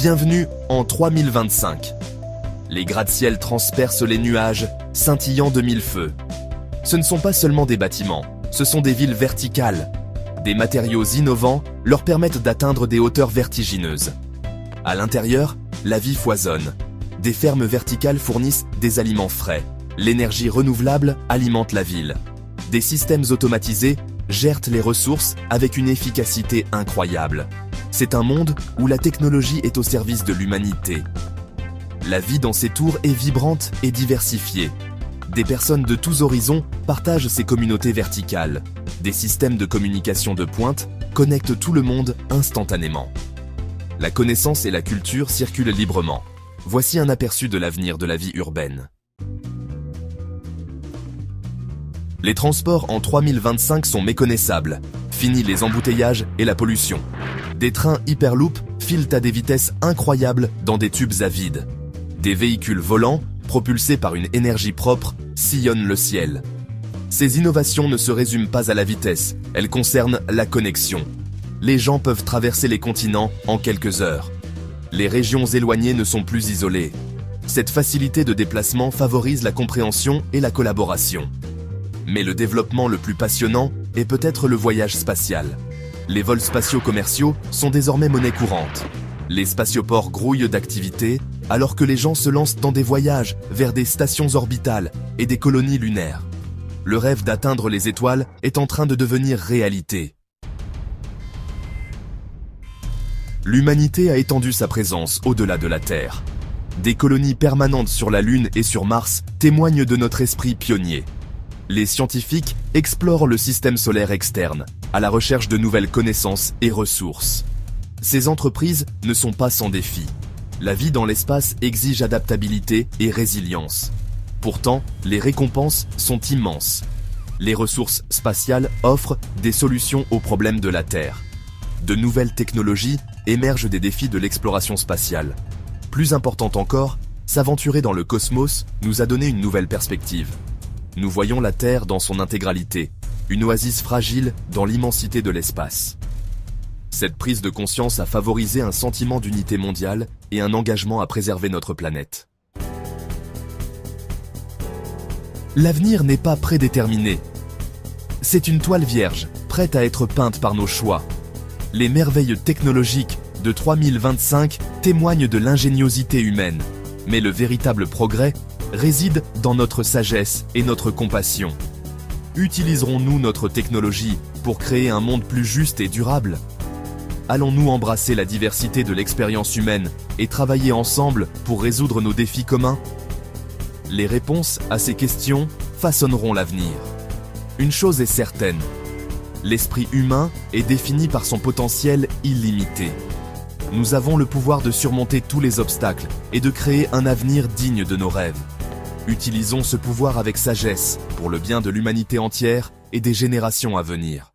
Bienvenue en 3025. Les gratte-ciel transpercent les nuages, scintillant de mille feux. Ce ne sont pas seulement des bâtiments, ce sont des villes verticales. Des matériaux innovants leur permettent d'atteindre des hauteurs vertigineuses. À l'intérieur, la vie foisonne. Des fermes verticales fournissent des aliments frais. L'énergie renouvelable alimente la ville. Des systèmes automatisés gèrent les ressources avec une efficacité incroyable. C'est un monde où la technologie est au service de l'humanité. La vie dans ces tours est vibrante et diversifiée. Des personnes de tous horizons partagent ces communautés verticales. Des systèmes de communication de pointe connectent tout le monde instantanément. La connaissance et la culture circulent librement. Voici un aperçu de l'avenir de la vie urbaine. Les transports en 3025 sont méconnaissables. Fini les embouteillages et la pollution. Des trains Hyperloop filent à des vitesses incroyables dans des tubes à vide. Des véhicules volants, propulsés par une énergie propre, sillonnent le ciel. Ces innovations ne se résument pas à la vitesse, elles concernent la connexion. Les gens peuvent traverser les continents en quelques heures. Les régions éloignées ne sont plus isolées. Cette facilité de déplacement favorise la compréhension et la collaboration. Mais le développement le plus passionnant est peut-être le voyage spatial. Les vols spatiaux commerciaux sont désormais monnaie courante. Les spatioports grouillent d'activités, alors que les gens se lancent dans des voyages vers des stations orbitales et des colonies lunaires. Le rêve d'atteindre les étoiles est en train de devenir réalité. L'humanité a étendu sa présence au-delà de la Terre. Des colonies permanentes sur la Lune et sur Mars témoignent de notre esprit pionnier. Les scientifiques explorent le système solaire externe, à la recherche de nouvelles connaissances et ressources. Ces entreprises ne sont pas sans défis. La vie dans l'espace exige adaptabilité et résilience. Pourtant, les récompenses sont immenses. Les ressources spatiales offrent des solutions aux problèmes de la Terre. De nouvelles technologies émergent des défis de l'exploration spatiale. Plus important encore, s'aventurer dans le cosmos nous a donné une nouvelle perspective. Nous voyons la Terre dans son intégralité, une oasis fragile dans l'immensité de l'espace. Cette prise de conscience a favorisé un sentiment d'unité mondiale et un engagement à préserver notre planète. L'avenir n'est pas prédéterminé. C'est une toile vierge, prête à être peinte par nos choix. Les merveilles technologiques de 3025 témoignent de l'ingéniosité humaine, mais le véritable progrès réside dans notre sagesse et notre compassion. Utiliserons-nous notre technologie pour créer un monde plus juste et durable ? Allons-nous embrasser la diversité de l'expérience humaine et travailler ensemble pour résoudre nos défis communs ? Les réponses à ces questions façonneront l'avenir. Une chose est certaine, l'esprit humain est défini par son potentiel illimité. Nous avons le pouvoir de surmonter tous les obstacles et de créer un avenir digne de nos rêves. Utilisons ce pouvoir avec sagesse pour le bien de l'humanité entière et des générations à venir.